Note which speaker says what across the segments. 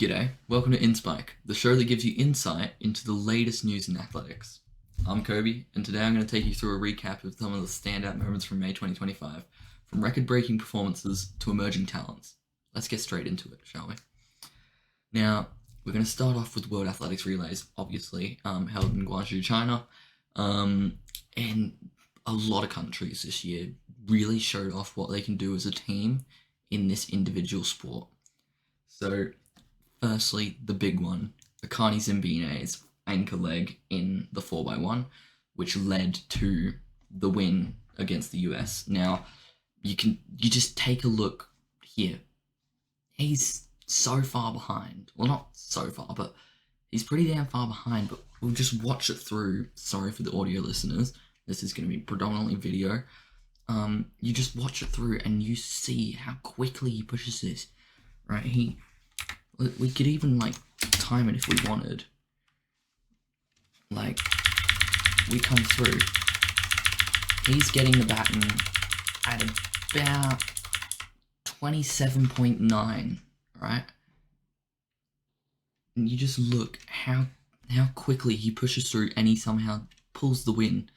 Speaker 1: G'day, welcome to InSpike, the show that gives you insight into the latest news in athletics. I'm Cobey, and today I'm going to take you through a recap of some of the standout moments from May 2025, from record-breaking performances to emerging talents. Let's get straight into it, shall we? Now, we're going to start off with World Athletics Relays, obviously, held in Guangzhou, China, and a lot of countries this year really showed off what they can do as a team in this individual sport. So, firstly, the big one, Akani Zimbine's anchor leg in the 4x1, which led to the win against the US. Now, you just take a look here. He's so far behind. Well, not so far, but he's pretty damn far behind, but we'll just watch it through. Sorry for the audio listeners. This is going to be predominantly video. You just watch it through and you see how quickly he pushes this, right? We could even, time it if we wanted. We come through. He's getting the baton at about 27.9, right? And you just look how quickly he pushes through and he somehow pulls the win.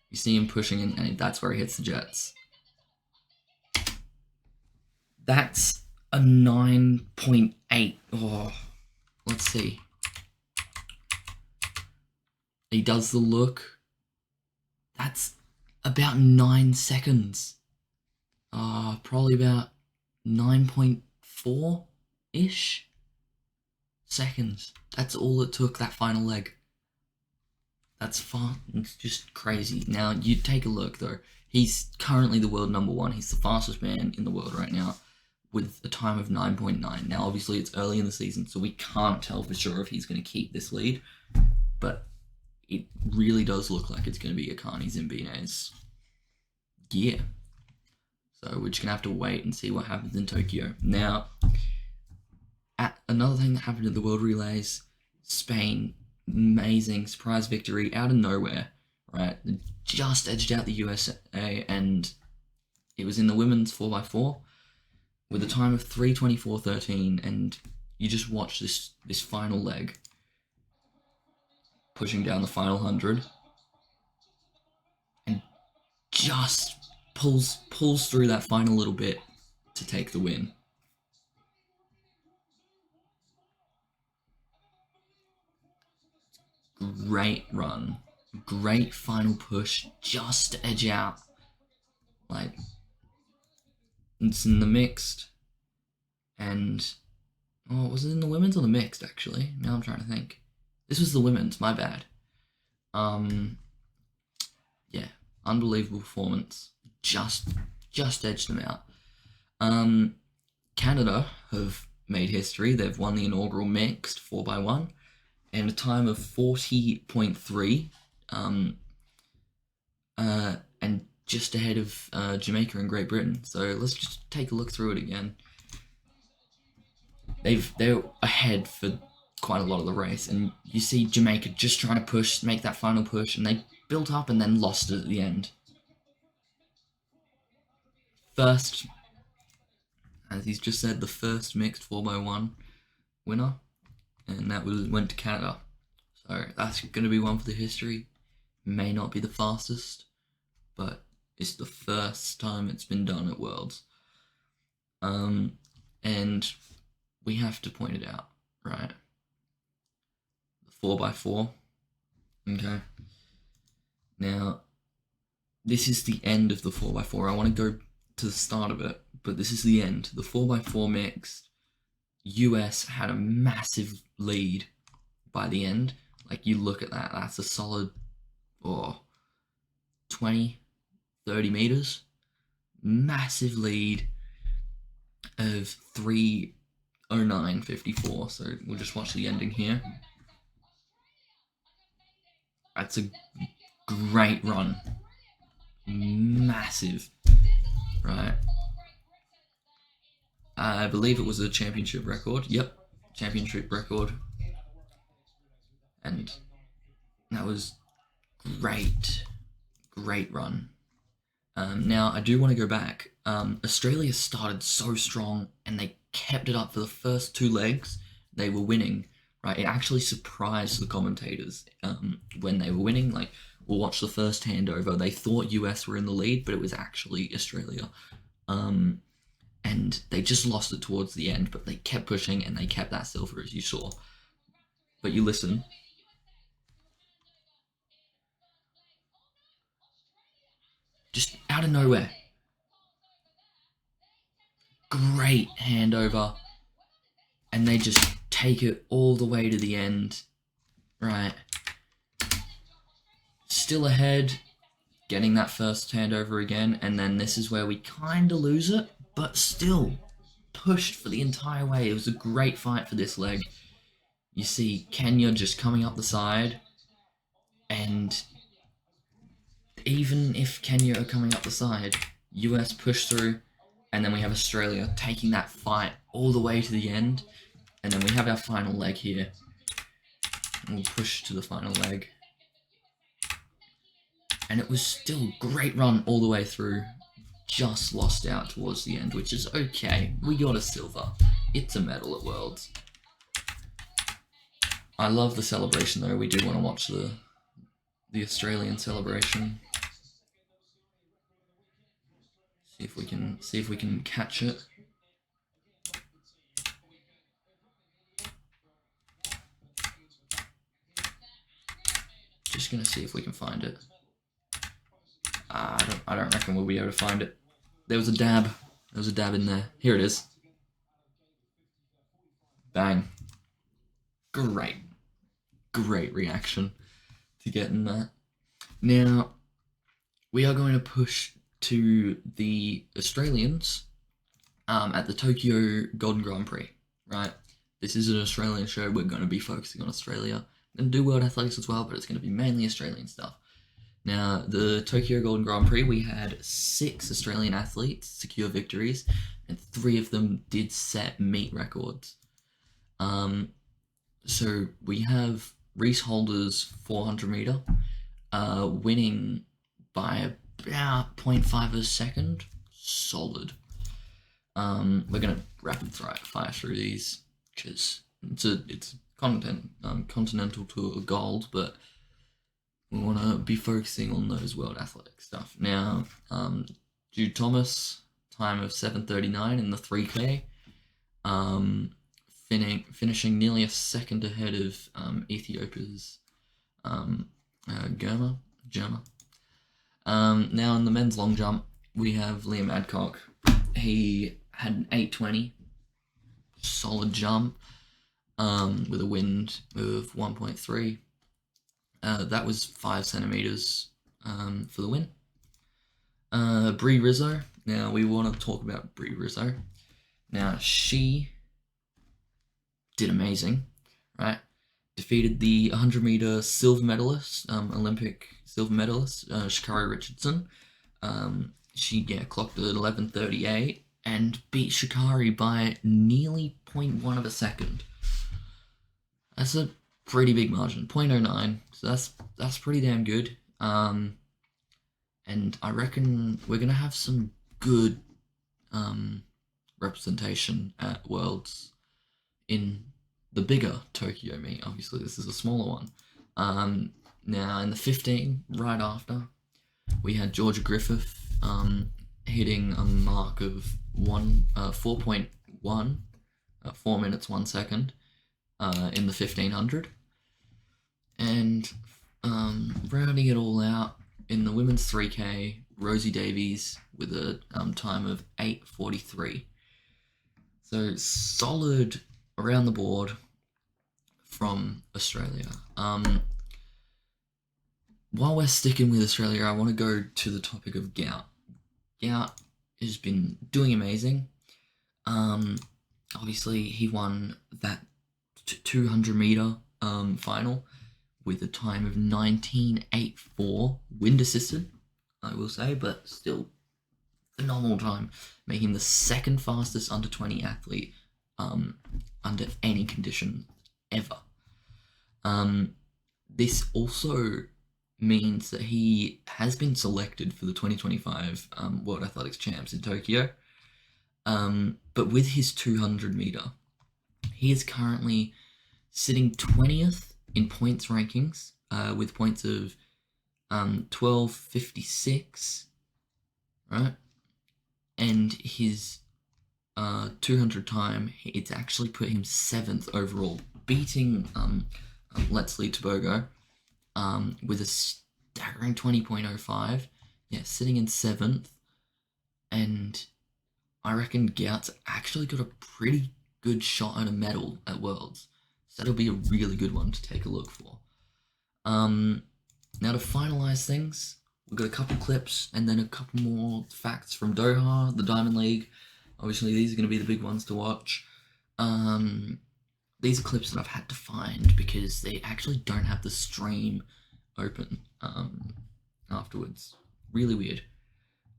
Speaker 1: You see him pushing and that's where he hits the jets. That's a 9.8. Oh, let's see. He does the look. That's about 9 seconds. Probably about 9.4-ish seconds. That's all it took, that final leg. That's fun. It's just crazy. Now, you take a look, though. He's currently the world number one. He's the fastest man in the world right now, with a time of 9.9. Now, obviously, it's early in the season, so we can't tell for sure if he's going to keep this lead, but it really does look like it's going to be Akani Zimbine's year. So we're just going to have to wait and see what happens in Tokyo. Now, another thing that happened at the World Relays, Spain, amazing surprise victory out of nowhere, right? They just edged out the USA, and it was in the women's 4x4 with a time of 3:24.13, and you just watch this final leg pushing down the final 100 and just pulls through that final little bit to take the win. Great run, great final push, just to edge out. It's in the mixed, and was it in the women's or the mixed, actually? Now I'm trying to think. This was the women's, my bad. Yeah, unbelievable performance. Just edged them out. Canada have made history. They've won the inaugural mixed 4x1 and a time of 40.3, and just ahead of Jamaica and Great Britain. So let's just take a look through it again. They're ahead for quite a lot of the race, and you see Jamaica just trying to make that final push, and they built up and then lost it at the end. First, as he's just said, the first mixed 4x1 winner, and that went to Canada. So that's going to be one for the history. May not be the fastest, but it's the first time it's been done at Worlds. And we have to point it out, right? The 4x4. Okay. Now, this is the end of the 4x4. I want to go to the start of it, but this is the end. The 4x4 mixed, US had a massive lead by the end. You look at that, that's a solid 20, 30 meters. Massive lead of 3:09.54. So we'll just watch the ending here. That's a great run. Massive. Right. I believe it was a championship record. Yep. Championship record. And that was great run. Now, I do want to go back. Australia started so strong and they kept it up for the first two legs. They were winning, right? It actually surprised the commentators when they were winning. Like, we'll watch the first handover. They thought US were in the lead, but it was actually Australia. And they just lost it towards the end, but they kept pushing and they kept that silver, as you saw. But you listen. Just out of nowhere. Great handover. And they just take it all the way to the end. Right. Still ahead. Getting that first handover again. And then this is where we kind of lose it. But still pushed for the entire way. It was a great fight for this leg. You see Kenya just coming up the side. And even if Kenya are coming up the side, US push through, and then we have Australia taking that fight all the way to the end, and then we have our final leg here. We'll push to the final leg. And it was still a great run all the way through, just lost out towards the end, which is okay. We got a silver. It's a medal at Worlds. I love the celebration though. We do want to watch the Australian celebration. See if we can catch it. Just gonna see if we can find it. I don't reckon we'll be able to find it. There was a dab. There was a dab in there. Here it is. Bang. Great. Great reaction to getting that. Now, we are going to push to the Australians at the Tokyo Golden Grand Prix, right? This is an Australian show. We're going to be focusing on Australia and do World Athletics as well, but it's going to be mainly Australian stuff. Now, the Tokyo Golden Grand Prix, we had 6 Australian athletes secure victories, and 3 of them did set meet records. So we have Reese Holder's 400 meter winning by about 0.5 of a second. Solid. We're gonna rapid fire through these because it's continental to a gold, but we want to be focusing on those World Athletics stuff. Now, Jude Thomas, time of 7:39 in the 3K, finishing nearly a second ahead of Ethiopia's Germa. Now in the men's long jump, we have Liam Adcock. He had an 8:20, solid jump, with a wind of 1.3. That was 5 centimeters for the win. Bree Rizzo. Now we want to talk about Bree Rizzo. Now she did amazing, right? Defeated the 100 meter silver medalist, Olympic silver medalist, Sha'Carri Richardson. She clocked at 11:38 and beat Sha'Carri by nearly 0.1 of a second. That's a pretty big margin, 0.09. So that's pretty damn good. And I reckon we're gonna have some good representation at Worlds in the bigger Tokyo meet. Obviously, this is a smaller one. Now in the 15, right after, we had Georgia Griffith hitting a mark of 4.1, 4 minutes 1 second in the 1500, and rounding it all out in the women's 3K, Rosie Davies with a time of 8:43. So solid around the board from Australia. While we're sticking with Australia, I want to go to the topic of Gout. Gout has been doing amazing. Obviously, he won that 200 meter final with a time of 19:84, wind assisted, I will say, but still phenomenal time, making him the second fastest under 20 athlete under any condition ever. This also means that he has been selected for the 2025 World Athletics Champs in Tokyo. But with his 200 meter, he is currently sitting 20th in points rankings with points of 1256, right? And his 200 time, it's actually put him 7th overall, beating Let's Tobago with a staggering 20.05. Yeah, sitting in 7th. And I reckon Gout's actually got a pretty good shot at a medal at Worlds. So that'll be a really good one to take a look for. Now to finalise things, we've got a couple clips and then a couple more facts from Doha, the Diamond League. Obviously, these are going to be the big ones to watch. These are clips that I've had to find because they actually don't have the stream open afterwards. Really weird.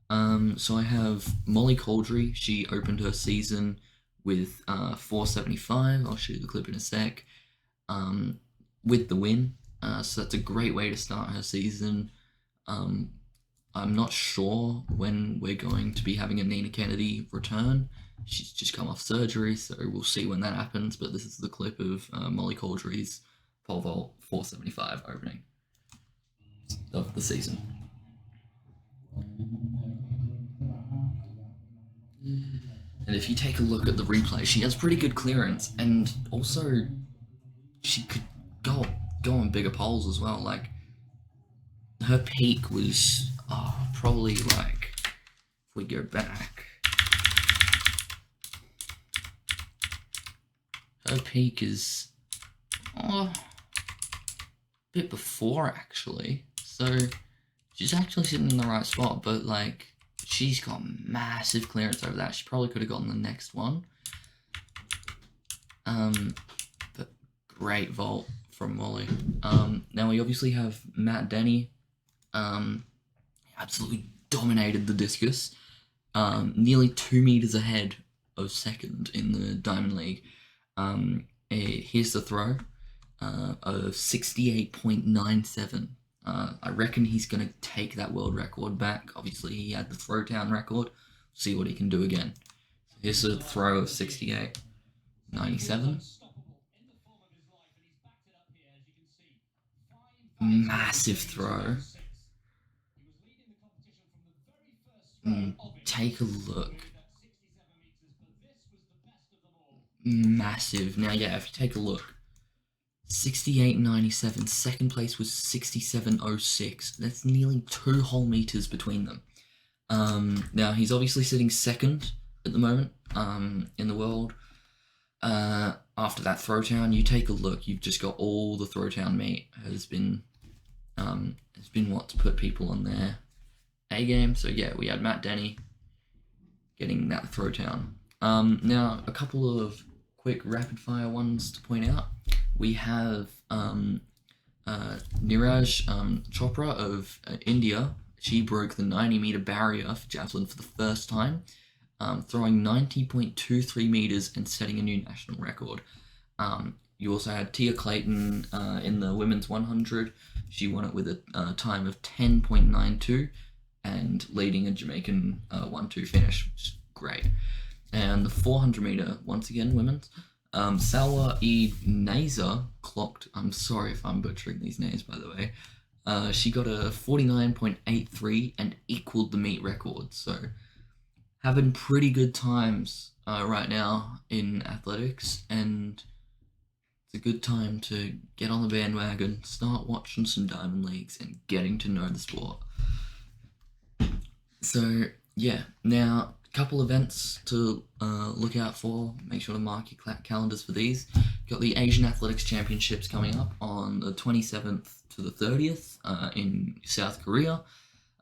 Speaker 1: So I have Molly Coldry. She opened her season with 475. I'll show you the clip in a sec. With the win. So that's a great way to start her season. I'm not sure when we're going to be having a Nina Kennedy return. She's just come off surgery, so we'll see when that happens. But this is the clip of Molly Coldry's pole vault 475 opening of the season. And if you take a look at the replay, she has pretty good clearance, and also she could go on bigger poles as well. Like, her peak was probably like, if we go back, her peak is a bit before actually. So she's actually sitting in the right spot, but like, she's got massive clearance over that. She probably could have gotten the next one. But great vault from Molly. Now we obviously have Matt Denny. Absolutely dominated the discus. Nearly 2 meters ahead of second in the Diamond League. Here's the throw of 68.97. I reckon he's going to take that world record back. Obviously, he had the throwdown record. See what he can do again. Here's a throw of 68.97. Massive throw. Take a look. Massive. Now, yeah, if you take a look, 68.97. Second place was 67.06. That's nearly 2 whole meters between them. Now, he's obviously sitting second at the moment in the world. After that throwdown, you take a look. You've just got all the throwdown meat has been what's put people on their A game. So yeah, we had Matt Denny getting that throwdown. Now a couple of quick rapid fire ones to point out. We have Niraj Chopra of India. She broke the 90-meter barrier for javelin for the first time, throwing 90.23 meters and setting a new national record. You also had Tia Clayton in the women's 100. She won it with a time of 10.92 and leading a Jamaican 1-2 finish, which is great. And the 400 meter, once again, women's, Salwa E. Naza clocked, I'm sorry if I'm butchering these names, by the way, she got a 49.83 and equaled the meet record. So having pretty good times right now in athletics, and it's a good time to get on the bandwagon, start watching some Diamond Leagues and getting to know the sport. So yeah, now a couple events to look out for. Make sure to mark your calendars for these. Got the Asian Athletics Championships coming up on the 27th to the 30th in South Korea.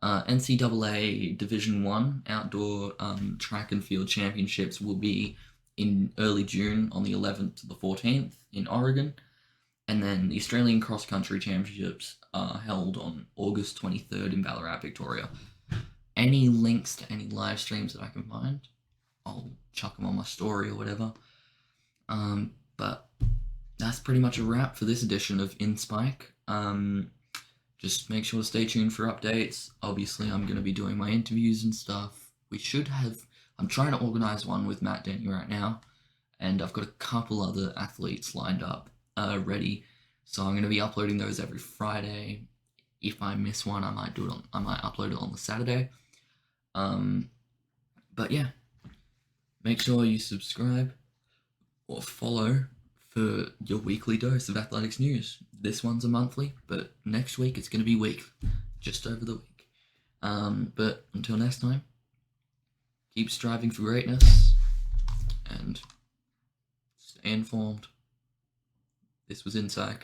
Speaker 1: NCAA Division 1 Outdoor Track and Field Championships will be in early June on the 11th to the 14th in Oregon. And then the Australian Cross Country Championships are held on August 23rd in Ballarat, Victoria. Any links to any live streams that I can find, I'll chuck them on my story or whatever. But that's pretty much a wrap for this edition of InSpike. just make sure to stay tuned for updates. Obviously, I'm going to be doing my interviews and stuff. I'm trying to organise one with Matt Denny right now, and I've got a couple other athletes lined up, ready. So I'm going to be uploading those every Friday. If I miss one, I might upload it on the Saturday. But yeah, make sure you subscribe or follow for your weekly dose of athletics news. This one's a monthly, but next week it's going to be weekly, just over the week. But until next time, keep striving for greatness and stay informed. This was Insight.